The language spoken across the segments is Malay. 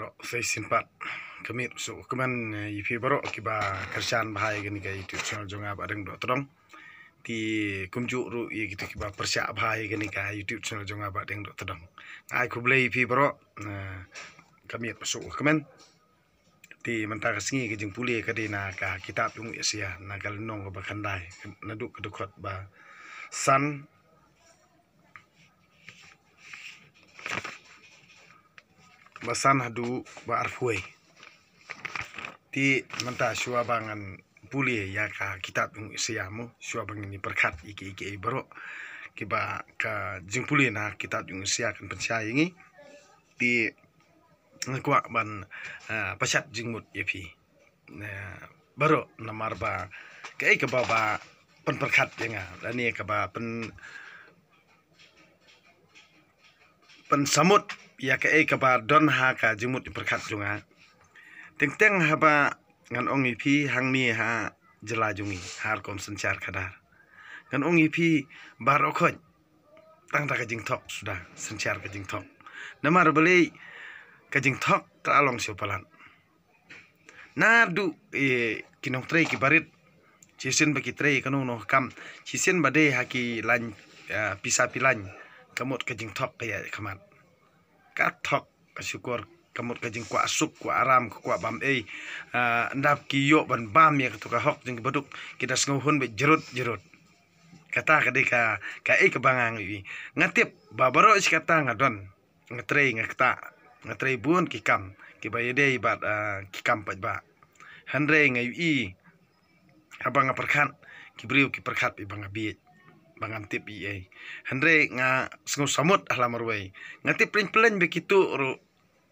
baro saya simpat kami so keman ipi baro kiba kerjaan bahaya gini kayak YouTube channel jonga badeng dok terong di kumjuk ru ya gitu kiba persiap bahaya gini kayak YouTube channel jonga badeng dok terong ai ku beli ipi baro kami masuk keman di mentara singi ke jeng puli ke dina ka kitab yung Asia nagal nong ke bakandai naduk kedukot ba san basan hadu ba arfue ti menta shua bangan puli ya ka kitab yung Asia mo shua bangin ni perkat iki baro kiba ka jeng puli na kitab yung Asia kan percaya ini ti ngkuak ban pasat jingmut yapi baru namar ba kai ke baba pen perkat yenga lani ke ba pen samut ya kai ke ba don ha ka jingmut perkat junga teng ha ba ngan ong ipi hang ni ha jela jungi har kom sencar kadar ngan ong ipi bar okoj tang ta ka jing tok sudah sencar ka jing tok namar beli kajing tok kalong siopalan nadu kinong trei ki barit cisen baki trei kanong no kam cisen bade haki lan pisa pilan kamut kajing tok kaya kamat kat tok syukur kamut kajing kwa asuk kwa aram kwa bam ndap ki yo ban bam ya to ka hok jing baduk kita sngohun be jerut kata kadika ka kebangang wi ngatip babaro is kata ngadon ngatrei ngakta ngatrai bun kikam kibayade bat kikam pajba handre ngai i abang perkhat kibriu ki perkhat i bang abi bang antip i handre nga sngu samut ahlamorwai ngati plen begitu ru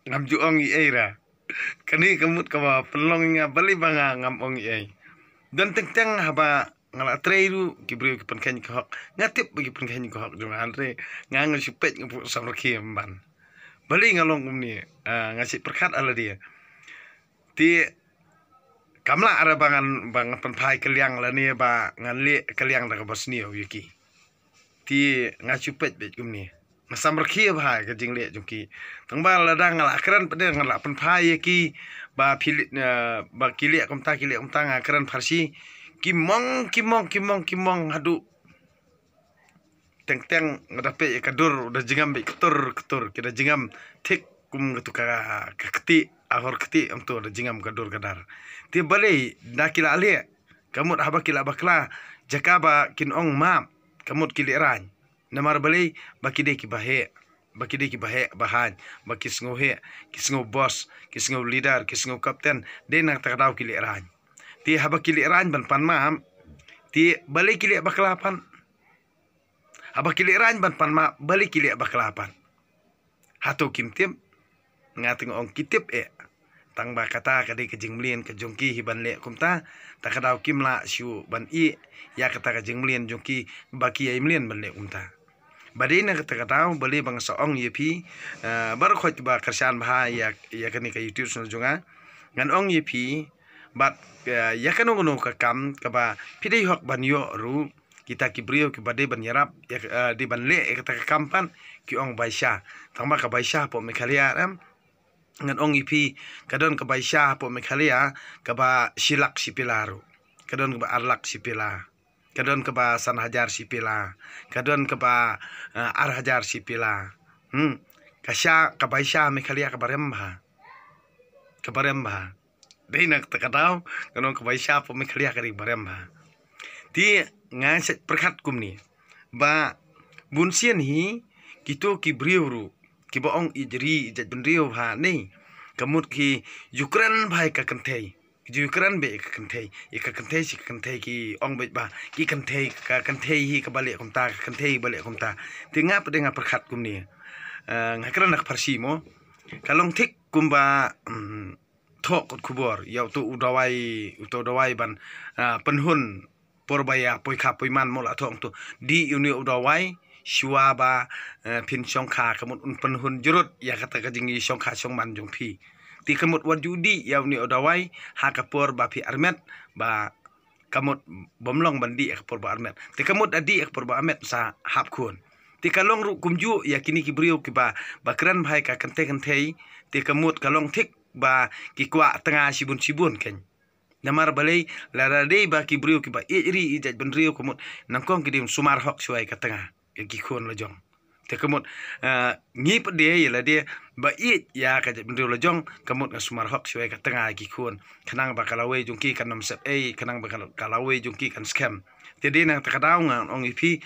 ngam juong i ra kani kemut kawa pelong nga bali bang ngam ong i dan teng haba ngala treiru kibriu ki penkan ki hok ngatip bagi penkan ki hok jong handre nga ngasipet ngapu samrki mban balik ngalong ni ngasih perkat ala dia ti kamla ada bang penpai keliang lah ni ba ngali keliang dak bosnia yuki ti ngasupet bet ni masam rekhi ba ke jing le jungki tangba ladang ngala akran pede ngala penpai yuki ba pilit ba kilik komta ngakran farsi kimong hadu teng ngadape kadur udah jingam be ketur kita jingam tik kum gitu ka keti ahor keti untuk udah jingam kadur kadar ti bale nakila ale kamut haba kila bakla jakaba kin ong map kamut kiliran namar bale bakide ki bahe bahan baki sngohe ki sngo boss ki sngo leader ki sngo kapten de nak takadaw kiliran ti haba kiliran ban pan mam ti bale kili bakla pan abah kiliran ban pan ma balik kilik baklapan hatu kimtim ngating ong kitip tang ba kata kadi kejing mlien ke jongki hiban le kumta takadaw kimla syu ban ya kata kejing mlien jongki baki ai mlien ban le kumta badina kata kadaw bali bang soong yepi bar khot ba kersan bah ya kani ka YouTube channel jonga ngan ong yepi bat ya kanong no ka kam ka ba pidai hok ban yo ru kita kibriu ki bade ban yarap di ban le kata kampan ki ong baisha tangba ka baisha po mekhalia ram ngan ong ipi kadon ka baisha po mekhalia ka ba silak sipilaru kadon ka ba arlak sipila kadon ka ba san hajar sipila kadon ka ba ar hajar sipila kasya ka baisha mekhalia ka baremba deinak takadaw kadon ka baisha po mekhalia ka baremba ti ngasih perkat kumni ba bunsian hi kitu ki briuru ki baong ijri ijat benriu ha ni kamut ki Ukraine bhai ka kanthei Ukraine be ka kanthei si kanthei ki ong be ba ki kanthei hi ka bale kumta tinga pedenga perkat kumni ngakran nak farsi mo kalong thik kumba thok kubor yau tu udawai ban penhun porbaya poika poiman mola thong tu di uni udawai shwaba pin songkha kamut penhun jurut ya kata kajingi songkha songman jongpi ti kamut wajudi ya uni udawai ha kapor ba pi armet ba kamut bomlong bandi kapor ba armet ti kamut adi kapor ba armet sa hap kun ti kalong ru kumju ya kini ki brio ki ba bakran bhai ka kante ti kamut kalong thik ba ki kwa tengah sibun ken namar balai lara dei ba ki brio ki ba iri ijat benrio kamut nangkong ki dim sumar hok suai ka tengah ya ki khon lojong ti kamut ngip de ya la de ba ya ka jat benrio lojong kamut nga sumar hok suai ka tengah ki khon kanang ba kalawe jungki kan nam sep kanang ba kalawe jungki kan scam jadi nang takadaw nga ong ipi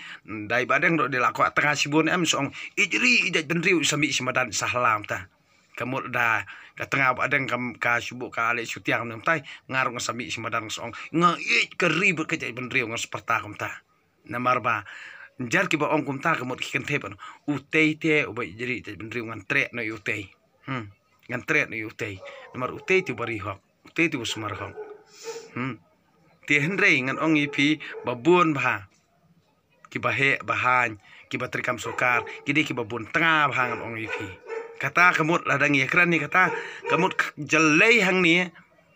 dai badeng do de la ko tengah sibun song ijri ijat benriu sami simadan sahlam ta kamut da ka tengah badeng kam ka subu ka ale sutiang nam tai ngarung sami simadan song nga ke ribet ke jat benriu nga seperta kam ta namar ba jar ki ba ong kum ta kamut ki kan tepan utei te ubai jri jat benriu ngan tre no utei ngan tre no utei namar utei tu bari hok utei tu sumar hok ti henrei ngan ong ipi babun bah ki bahe bahan ki batrikam sokar kidi ki babun tengah bah ngan ong ipi kata kamut ladang ye kran ni kata kamut jalai hang ni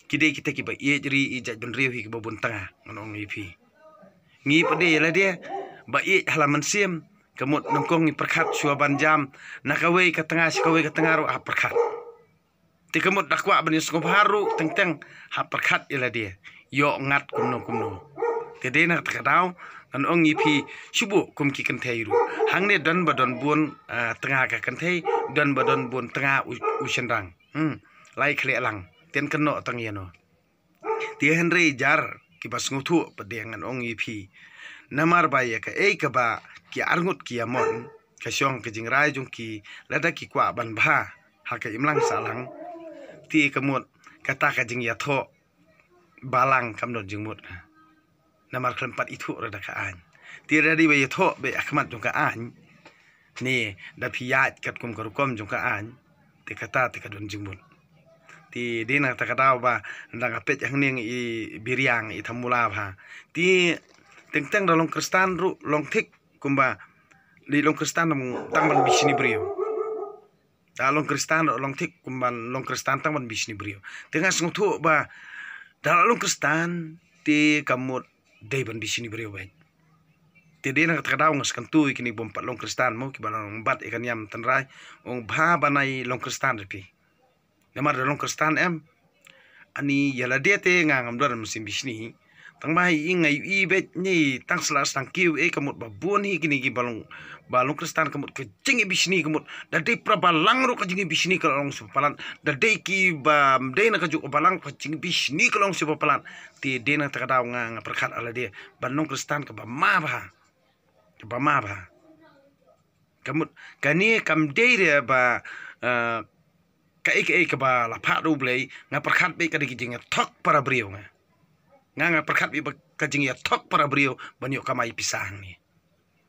kidi kita ki ba ye jri ijat benriu ki babun tengah ngan ong ipi ngi pade la dia ba ye halaman sim kamut nongkong ni perkhat suaban jam nakawe ka tengah sikawe ka tengah ro perkhat ti kamut dakwa bani skop haru teng ha perkhat ila dia yo ngat kumno tede na takadaw an ong ipi subu kum ki kan theiru hangne don badon bun tengah ka kan thei don badon bun tengah usendang lai khle lang ten kan no tang yeno ti henry jar ki bas nguthu pedeng an ong ipi namar ba ya ka ka ba ki arngut ki amon ka syong ke jingrai jung ki lada ki kwa ban ba ha ka imlang salang ti kamut kata ka jing ya tho balang kamdon jengmut namar kelempat itu rada kaan tira di bayi tho be akmat jong kaan ni da piyat kat kum karukom jong kaan te kata te kadon jengmut ti dina ta kata ba ndang apet yang ning i biriang i thamula ba ti teng dalong kristan ru long thik kumba li long kristan tang ban bisini brio dalong kristan long thik kumban long kristan tang ban bisini brio tengah sungthu ba dalam kristan ti kamut dai ban bisini brio baik ti dina takadaw ngas kantu kini bompat long kristan mo ki balong bat ikan yam tanrai ong ba banai long kristan repi namar long kristan ani yala dia te ngangam dor mesin bisni tang bai ingai i bet ni tang selas tang kiu kamut babun hi kini ki balong kristan kamut ke jingi bisni kamut da dei prabalang ro ka jingi bisni kalong supalan da dei ki ba dei na ka ju balang ka jingi bisni kalong supalan ti dei na takadaw nga perkhat ala dia balong kristan ka ba ma ba kamut kani kam dei dia ba ka ka ba la pha ru blei nga perkhat be ka di jingi thok para brio nga perkhat be ka jingi thok para brio banyo kamai pisang ni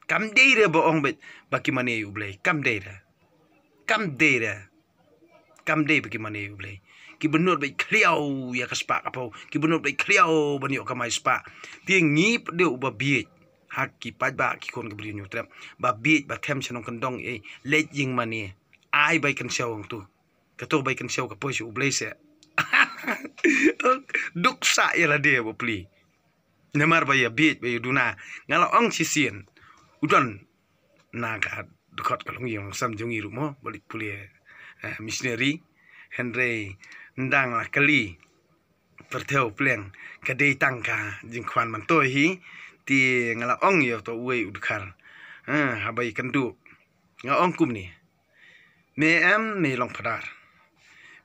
kam deira boong bet baki mane ublay kam deira kam baki mane ublay ki benur bet kliau ya kaspa kapo ki benur bet kliau banyo kamai spa ti ngip de uba biet hak ki paj ba ki kon gabri nyutrap ba biet ba them chanong kandong let jing mane ai bai kan sewang tu kato bai kan sew ka pois ublay se duksa ya la de bopli namar ba ya biet ba duna ngala ong sisien udon naga dekat kalong yang sam jongi rumo balik pulia missionary Henry ndang la kali perteu pleng kadei tangka jingkwan mantoi hi ti ngala ong yo to we udkar habai kandu nga ong kum ni me long padar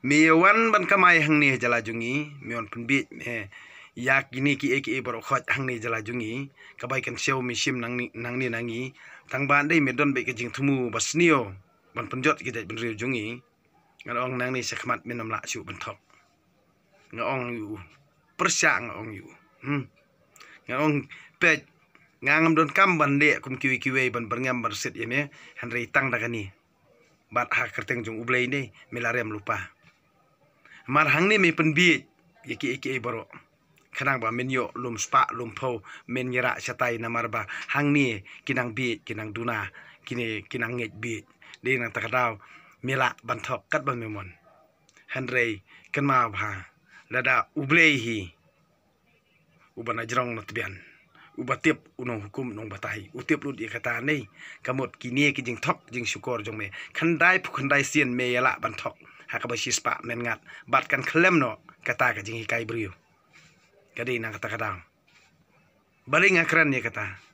me wan ban kamai hang ni jala jungi me on punbi yak ini ki eki borokhat hang ni jala jungi kabai kan sew mi sim nang ni nangi tang ban dei medon be ke jing thumu basnio ban penjot ki dai benriu jungi ngalong nang ni sekhmat minam la su benthok ngong yu persang ngong yu ngong pe ngangam don kam ban de kum kiwi ban berngam bersit yeme Henry tang dagani bat ha kerteng jung ublei ni melarem lupa mar hang ni me penbi eki borok kanang ba menyo lum spa lum pho men yara satai namar ba hang ni kinang bi kinang duna kinang nget bi de nang takadaw mela banthok kat ba memon Henry kan ma ba lada ublei hi ubana jrong not bian ubatip unong hukum nong batai utip lut kata nei kamot kini ki jing thok jing syukur jong me khandai pu khandai sien me yala ban thok hakaba sispa men ngat bat kan klem no kata ka jing hikai briu kadi nang kata kadang baling akran ye kata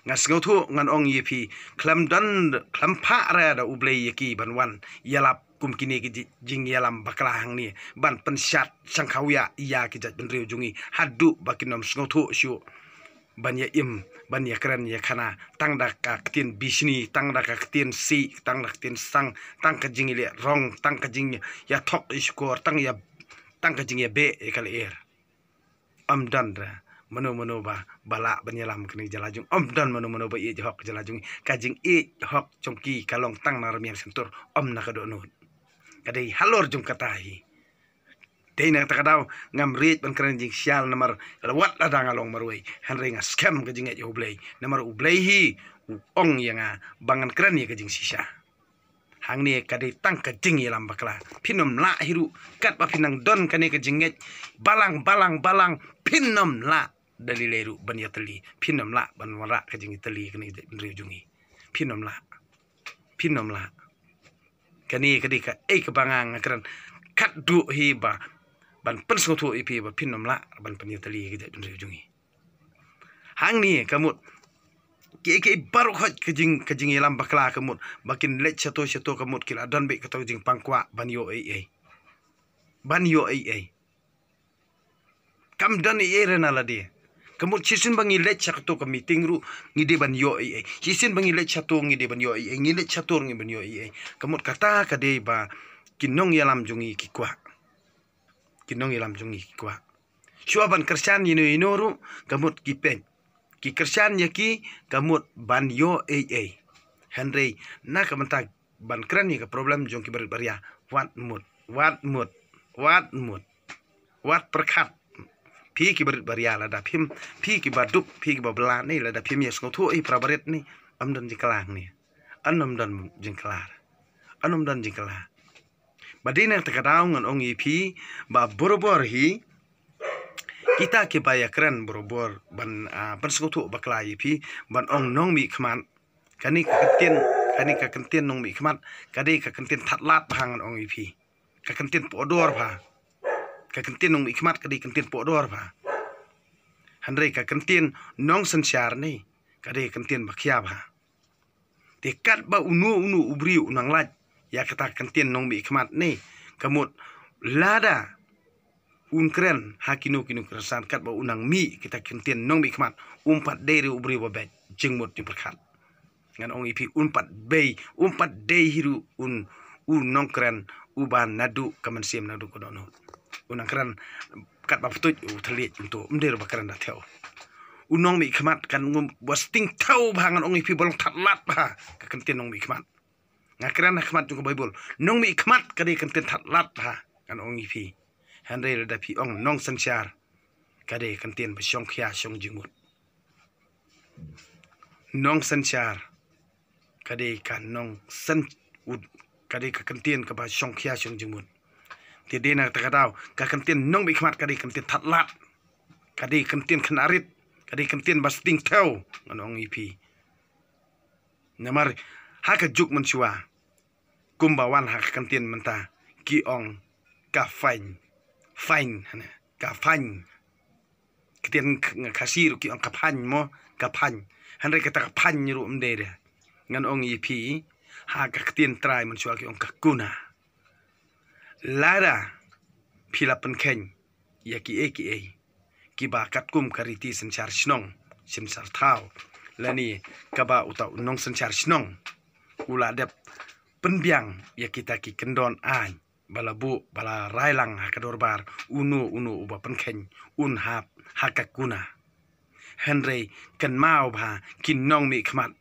ngas ngothu ngan ong yepi klam dan klam pha ra da ublei yaki banwan yalap kum kini ki jing yalam bakla hang ni ban pensyat sangkhawya iya ki jat benriu jungi hadu bakinom ngothu syu ban ya im ban ya kran ya khana tang da ka tin bisni tang da ka tin si tang da tin sang tang ka jing le rong tang ka jing ya thok iskor tang ka jing ya be kal er am dan ra mano ba bala banyalam kini jalajung dan mano ba i hok jalajung kajing i hok chongki kalong tang narmiang sentur na kadonut kadai halor jung katahi dei nang takadaw ngam rit ban kran jing sial namar wat ladang along marway hanre nga scam kajing e ublay namar ublay hi ong yanga bangan kran ye kajing sisa hang ni kadai tang kajing yelam bakla pinom la hiru kat ba pinang don kane kajing balang pinom la dalileru ban yatali pinom la ban wara kajing itali kani benriujungi pinom la kani kadi ka kebangang akran kat du hiba ban pensngotu ipi ba pinom la ban penyatali kajing benriujungi hang ni kamut ke baru khot kajing yelam bakla kamut bakin let chato kamut kila don be kato jing pangkwa ban yo ai kam dan ye rena la dia kamut sisin bangi let chato ka meeting ru ngide ban yo ai sisin bangi let chato ngide ban yo ai ngide chato ngi ban yo ai kamut kata kade ba kinong yalam jungi kikwa syuaban kersan ino ru kamut kipen ki kersan yaki kamut ban yo ai henry na kamanta ban kran ni ka problem jong ki baria wat perkat pi ki baria la da phim pi ki baduk pi ki babla ni la da phim yes ngothu i prabaret ni amdan jingklang ni anom dan jingklar badina takadaw ngan ong ipi ba borobor hi kita ke baya keren borobor ban persekutu bakla ipi ban ong nong mi khman kani ka kentien nong mi khmat kadi ka kentien thatlat bhangan ong ipi ka kentien podor bha ka kentien nong mi khmat kadi kentien podor bha handre ka kentien nong sansyar ni kadi kentien bakhya bha dekat ba unu ubri unang laj ya kata kentien nong mi khmat ni kamut lada kren hakino kino kersan kat ba unang mi kita kentien nong mi khmat umpat dei ubri babet jengmut ni perkat ngan ong ipi umpat dei hiru nong kren uban nadu kamansiam nadu kodono unang kren kat ba putut thlit untuk mder bakran da theo unong mi khmat kan wasting thau bhangan ong ipi bolong thatlat ba ka kentien nong mi khmat ngakran khmat jung bible nong mi khmat kadi kentien thatlat ba kan ong ipi handai da pi ong nong sansyar kade kentien ba syong khya syong jingmut nong sansyar kade kan nong san kade ka kentien ka ba syong khya syong jingmut ti dena takadaw ka kentien nong mi khmat kade kentien thatlat kade kentien khanarit kade kentien basting tau nong ipi namar haka juk menchua kumbawan hak kentien menta ki ong ka fine ka fine kentien kasir ki ong ka pan mo ka pan hanre kata ka pan ru mde ngan ong ipi haka kentien try menchua ki ong ka kuna lara pila penkeng ya ki ki ba kat kum kariti senchar snong sensar thau lani kaba utau nong senchar snong ula dep penbiang ya kita ki kendon an bala railang hakadorbar unu uba penkeng hap hakakuna henry ken mau ba kin nong mi khmat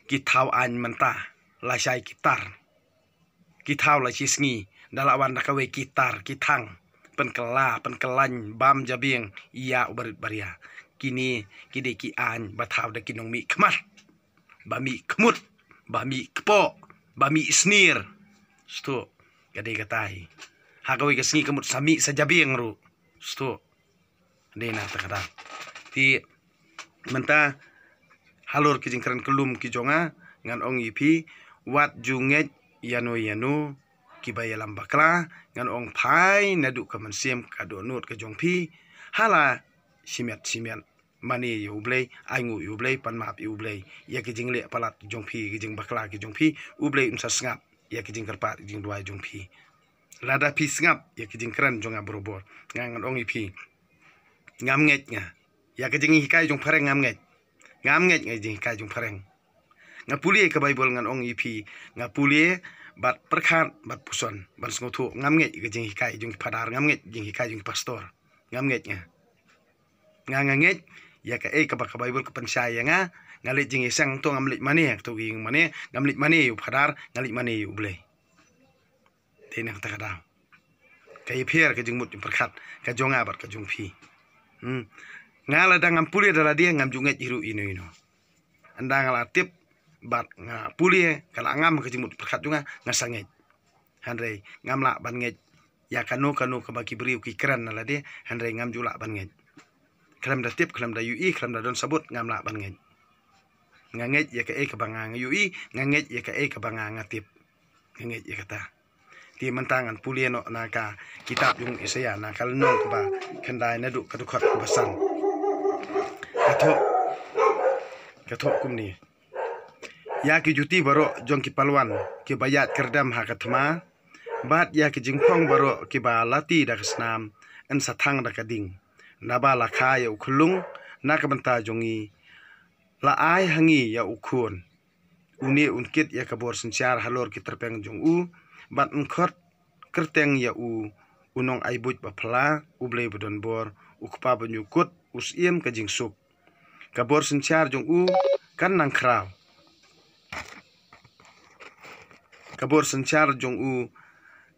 ki thau an manta la sai kitar ki thau la chisngi dalawan dakawe kitar kitang penkelany bam jabieng iya ubarit baria kini kide ki an bathau da kinong mi khmat ba mi khmut ba mi kpo ba mi snir sto kade katai hagawi kasngi kamut sami sajabieng ru sto dena takada ti menta halor kijing keren kelum kijonga ngan ong ipi wat junget yano kibaya lambakla ngan ong pai nadu kamansiam kado nut kejong pi hala simet mani ublay aingu ublay panmap ublay ya kijing le palat jong pi kijing bakla kijong pi ublay unsa sngap ya kijing kerpat kijing dua jong pi lada pi sngap ya kijing keren jonga borobor ngan ong ipi ngam nget nga ya kijing hikai jong pareng ngam nget nga jing hikai jong pareng ngapuli ke Bible ngan ong ipi ngapuli bat perkhat bat puson ban sngotu ngam nget kijing hikai jong padar ngam nget jing hikai jong pastor ngam nget nga nget ya ka ka Bible ka pensaya nga ngalit jing isang to ngamlit mane to ging mane ngamlit mane yu padar ngalit mane yu blay tinang takada kay pier ka jing mut perkhat ka jonga bat ka jong pi ngala dangam puli dala dia ngam junget hiru ino andang la tip bat nga puli kala ngam ka jing mut perkhat junga ngasanget handre ngam la ban nget ya kanu ka baki beriu ki kran la dia handre ngam jula ban nget kelam da tip kelam da UI kelam da don sabut ngam la ban nget nganget ya ka ka banga UI nganget ya ka banga ngatip nganget ya kata ti mentangan puli no na ka kitab yung Isaya na kalno ka ba kendai na du kadukhat basan kato kumni ya ki juti baro jong ki palwan ki bayat kerdam ha katma bat ya ki jingpong baro ki ba lati da kasnam en sathang da kading naba la kha ya ukhulung na ka banta jongi la ai hangi ya ukhun uni unkit ya kabor sinchar halor ki terpeng jong u bat unkot kerteng ya unong aibut ba phla ublei bodon bor ukpa banyukut usiem ka jingsuk kabor sinchar jong u kan nang kraw kabor sinchar jong u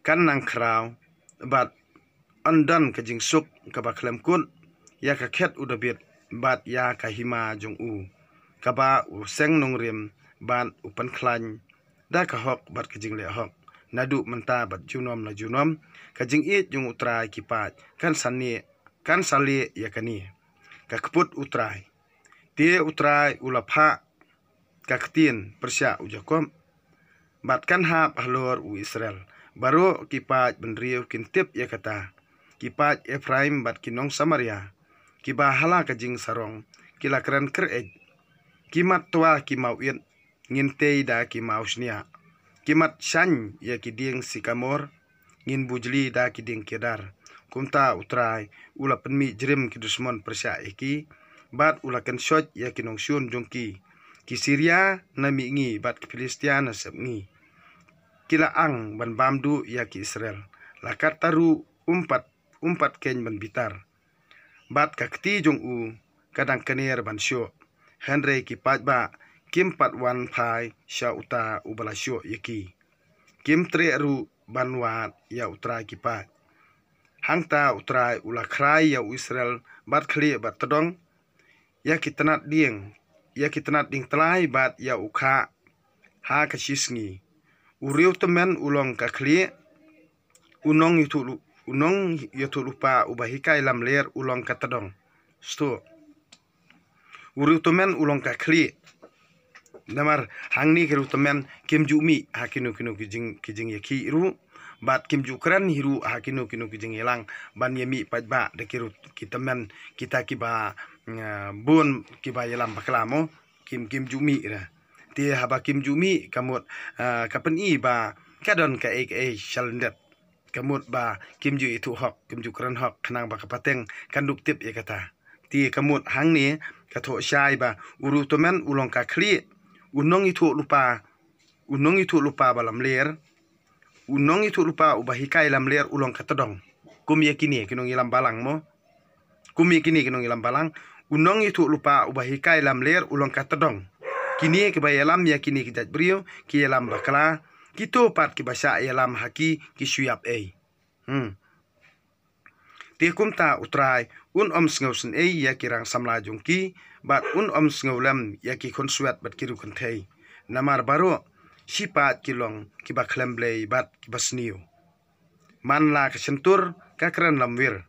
kan nang kraw bat andan ka jingsuk ka ba klem kun ya ka khet udabit bat ya ka hima jong u ka ba u seng nong rim ban upan klan da ka hok bat ka jing le hok nadu menta bat junom na junom ka jing it jong utrai kipat kan sali ya kani ka kput utrai tie utrai ulapha ka ktin persya ujakom bat kan hap halor u Israel baro kipat benriu kintip ya kata kipat Efraim bat kinong Samaria kiba hala ka jing sarong kila kran kret kimat tua kimauin ngintei da kimausnia kimat shan ya kiding sikamor ngin bujli da kiding kedar kumta utrai ula penmi jrim kidusmon persya iki bat ula kan shot ya kinong syun jongki ki Syria na mingi bat ki Filistia na sabngi kila ang ban bamdu ya ki Israel lakat taru umpat ken ban bitar bat kakti jong u kadang kenir ban syo Henry ki pat ba kim pat wan pai sha uta ubala syo yaki kim tre ru banwat ya utra ki pat hangta utra ula krai ya Israel bat khli bat todong ya kitanat ding tlai bat ya ukha ha ka shisngi uriu temen ulong ka khli unong yutu lupa ubahikai lam ler ulong ka todong sto uriu temen ulong ka khli namar hangni keru temen kim jumi hakinu kijing yaki ru bat kim jukran hiru hakinu kijing yelang ban yemi pajba de kiru kitemen kita kiba bun kiba yelam baklamo kim jumi ra ti haba kim jumi kamut kapen i ba kadon ka shalndet kamut ba kim ju itu hok kim jukran hok kanang ba kapateng kanduk tip ya kata ti kamut hangni katho syai ba uru temen ulong ka khli unong itu lupa balam ler unong itu lupa ubahikai lam ler ulong katodong kum yakini kinong ilam balang mo unong itu lupa ubahikai lam ler ulong katodong kini ke bayalam yakini kijat brio ki yalam bakala kito pat ki basa yalam haki ki suyap ti kumta utrai un sngosen ya kirang samla jongki bat un sngolam ya ki konsuat bat kiru konthei namar baro sipat kilong ki ba klemblei bat ki basniu manla ka sentur ka kran lamwir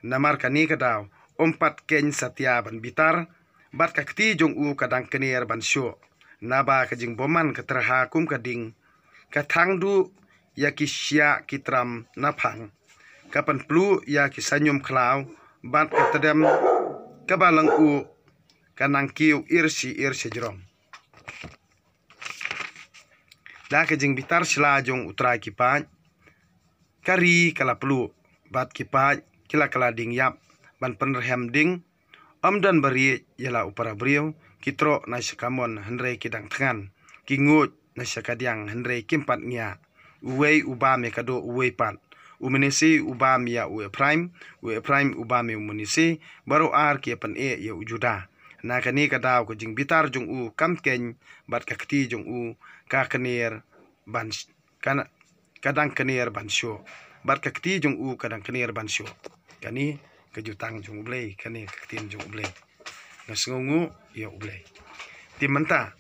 namar kani kadaw ompat ken satya ban bitar bat ka kti jong u kadang kenir ban syo naba ka jing boman ka terha kum ka ding ka thangdu ya ki sya kitram na phang kapan plu ya ki sanyum klau bat ka tedem ka balang u kanang kiu irsi jrom da ka jing bitar sila jong utra ki pa kari kala plu bat ki pa kila kala ding yap ban penrhem ding amdan bari yala upara brio kitro na sakamon henre kidang tangan kingut na sakadiang henre kimpat nya uwei ubame kado uwei pat umenisi ubam ya uwe prime ubame umenisi baru ar ki pan e ya ujuda na kani kadaw ko jing bitar jong u kamken bat kakti jong u ka kenir ban kana kadang kenir ban syo bat kakti jong u kadang kenir ban syo kani kejutang jong ublei kani kaktin jong ublei nasungu ya ublei timanta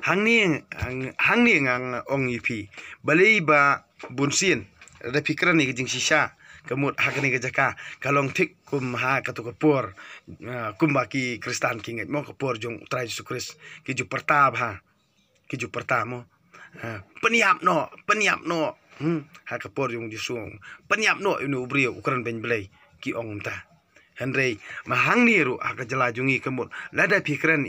hangni ngang ong ipi balei ba bunsin da pikiran ni jing sisa kemut hakani ke jaka kalong tik kum ha katu kapur kum baki kristan king mo kapur jong trai sukris ki ju pertab ha ki ju pertamo peniap no ha kapur jong disung peniap no inu brio ukran ben belai ki ong ta henry mahang ni ru aga jela jungi kemut lada pikiran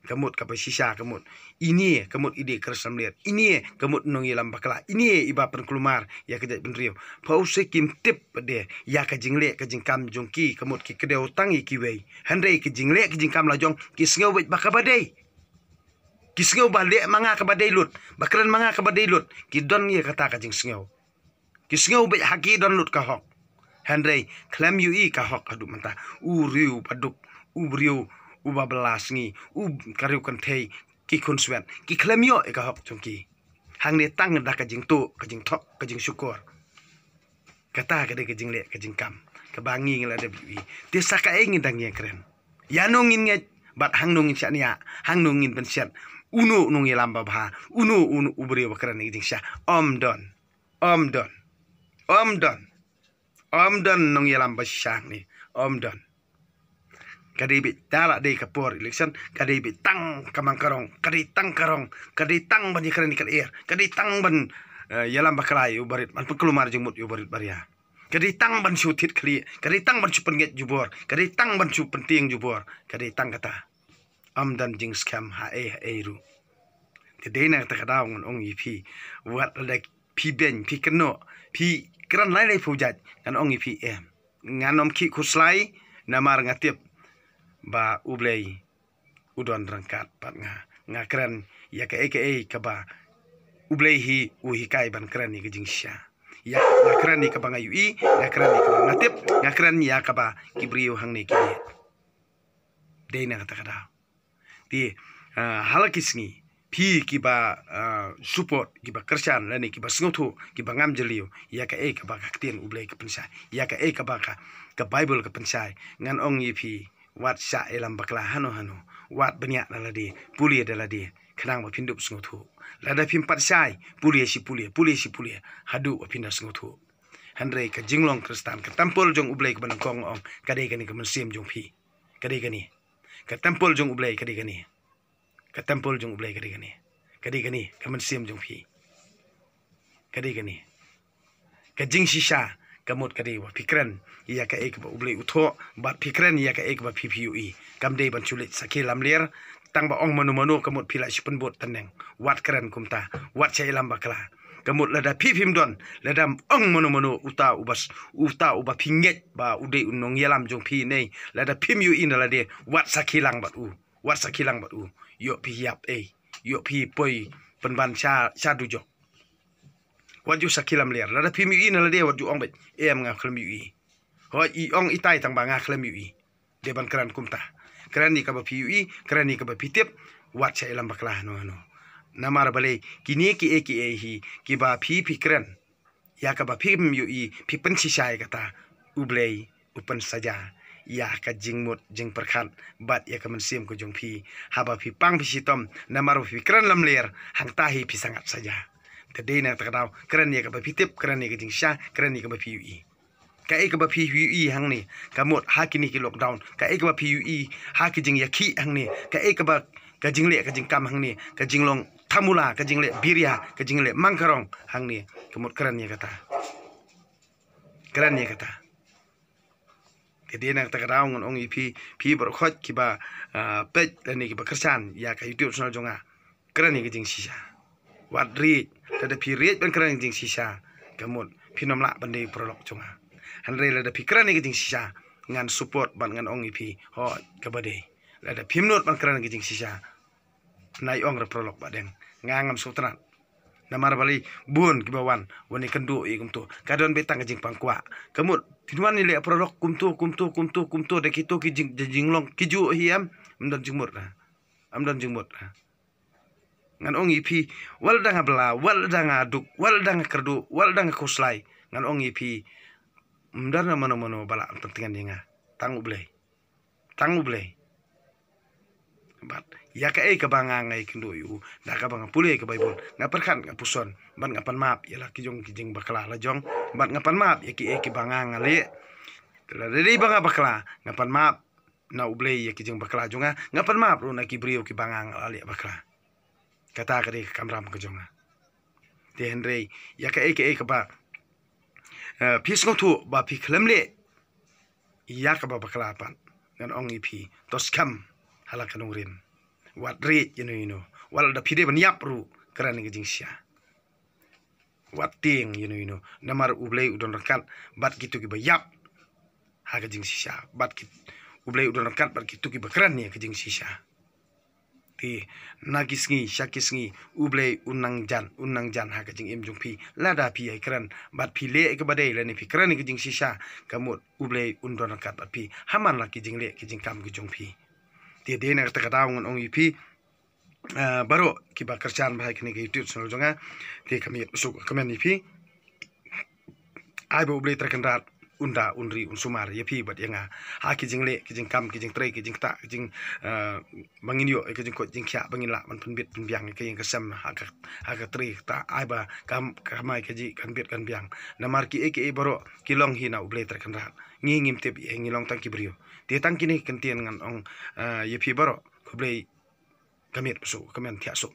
kemut kapa sisa kemut ini kemut ide kersam liat ini kemut nongi lam bakla ini iba penkelumar ya kejat benrio pause kim tip de ya ka jingle ka jingkam jongki kemut ki kede utang ki wei henry ki jingle ki jingkam la jong ki sngau bet bakabadai ki sngau bale manga ka badai lut bakran manga ka badai lut ki don ye kata ka jing sngau ki sngau bet haki don lut ka hok henry klem ui ka hok adu manta uriu paduk ubriu ubabelas ngi kariu kantei ki konsuen ki klemio e ka hok chungki hang ne tang da ka jing tu ka jing thok ka jing syukur kata ka de ka jing le ka jing kam ka bangi ngela de bi ti saka e ngin dang ye kren ya nongin nge bat hang nongin sya nia hang nongin ben syat uno nongi lamba bha uno ubri bakran ni jing sya om don nong ye lamba sya ni om don kadibit dalak de kapor election kadibit tang kamang karong kaditang karong kaditang ban ikran ikan air kaditang ban yalam bakalai ubarit man pekelumar jemut ubarit baria kaditang ban sutit kli kaditang ban supenget jubor kaditang ban supenting jubor kaditang kata amdan jing scam ha ru kedena kata kadaung ong ipi wat lek pi ben pi keno pi kran lai pujat kan ong ipi nganom ki kuslai namar ngatip ba ublei udon rangkat pat nga keren ya ka ka ba ublei hi kai ban keren ni jing sya ya nga keren ni ka ba ngayui nga keren ni ka ba ngatip nga keren ya ka ba kibriu hang ni ki de na kata kada ti halakisni pi ki ba support ki ba kersan lani ki ba sngotu ki ba ngam jeliu ya ka ba kaktin ublei ka pensai ya ka ba ka bible ka pensai ngan ong yi pi wat sya elam bakla hano wat banyak daladi pulia daladi kenang ba pindup sngotu lada pimpat sai pulia hadu ba pindah sngotu handre ka jinglong kristan ka tampol jong ublei ka banangkong ong kadai kani ka mensim jong pi kadai kani ka tampol jong ublei kadai kani ka tampol jong ublei kadai kani ka mensim jong pi kadai kani ka jing sisa kamut kadai wa pikran ya ka ba ublei utho bat pikran ya ka ba PPUE kamdei ban chulit sakil lamler tang ba ong manu kamut pila sipen bot taneng wat keren kumta wat cai lam bakla kamut lada pipim don lada ong manu uta uba pinget ba udei unong yalam jong pi nei lada PMUE na lade wat sakilang bat yo pi yap yo pi poi penban cha dujo waju sakilam ler lada PMUE na lade waju ong bet nga KMUE ho i ong itai tang ba nga KMUE de ban kran kumta kran ni ka ba PUE kran ni ka ba pitip wat cha elam bakla no namar bale kini ki hi ki ba kran ya ka ba PMUE pi pensi sai kata ublei upan saja ya ka jingmut jing perkhat bat ya ka mensim ko jong pi haba pi pang pi sitom namar pi kran lam ler hang tahi pi sangat saja tadi nak takau keren ni ka ba pitip keren ni ka jing sya keren ni ka ba PUE ka e ka ba PUE hang ni kamot ha kini ki lockdown ka e ka ba PUE ha ki jing yakhi hang ni ka e ka ba ka jing le ka jing kam hang ni ka jing long thamula ka jing le biria ka jing le mangkarong hang ni kamot kran ni kata jadi nak tak raung on pi berkhot ki ba pej ni ki ba kersan ya ka YouTube channel jonga kran ni ka jing sisa wat ri ada pi ri ban kran jing sisa kamot pinom la bande prolog jonga han re la da pi kran ni ka jing sisa ngan support ban ngan ong pi ho ka bade la da pimnot ban kran ki jing sisa nai ong re prolog ba deng ngangam sutran namar bali bun kibawan wani kendu i kumtu kadon betang jing pangkwa kamut tinuan ni le prolog kumtu de kitu ki jing long kiju hiam amdan jingmut ngan ong ipi wal danga bla wal danga duk wal danga kerdu wal danga kuslai ngan ong ipi mdana mano bala pentingan dinga tangu blei bat ya ka e ka banga ngai kendo yu da ka banga pule ka baibon ngaperkan ngapuson ban ngapan map ya la kijong kijing bakla la jong ban ngapan map ya ki banga ngale la dari banga bakla ngapan map na uble ya kijing bakla jonga ngapan map ru na ki brio ki banga ngale bakla kata ka de kamram ka jonga te henrei ya ka e ka ba pis ngotu ba pi klemle ya ka ba bakla pan ngan ong ipi tos kam halak kanong rin wat ri you wal da pide ban yap ru kran ngi jing sia wat ting you know namar ublei udon rakat bat gitu ki ba yap ha ka jing sia bat ki ublei udon rakat bat gitu ki ba kran ni ka jing sia ti nagisngi shakisngi ublei unang jan ha ka jing im jung pi lada pi ai kran bat pi le ka badai la ni pi kran ni ka jing sia kamut ublei undon rakat bat pi haman la ki jing le ki jing kam ki jung pi dia nak tak tahu ong ipi baru kiba kerjaan bahai kini YouTube channel jonga dia kami masuk komen ipi ai bo boleh terkendat unda unri unsumar ipi bat yang ha kijing le kijing kam kijing trei kijing ta kijing bangin yo kijing ko jing kya bangin la man penbit penbiang kijing kesem ha ka trei ta ai ba kam kamai kiji kan bit kan biang namar ki baru kilong hina boleh terkendat ngingim tip ngilong tang kibrio dia tang kini kentian ngan ong yepi baro kublei kamit masuk kemen tiasuk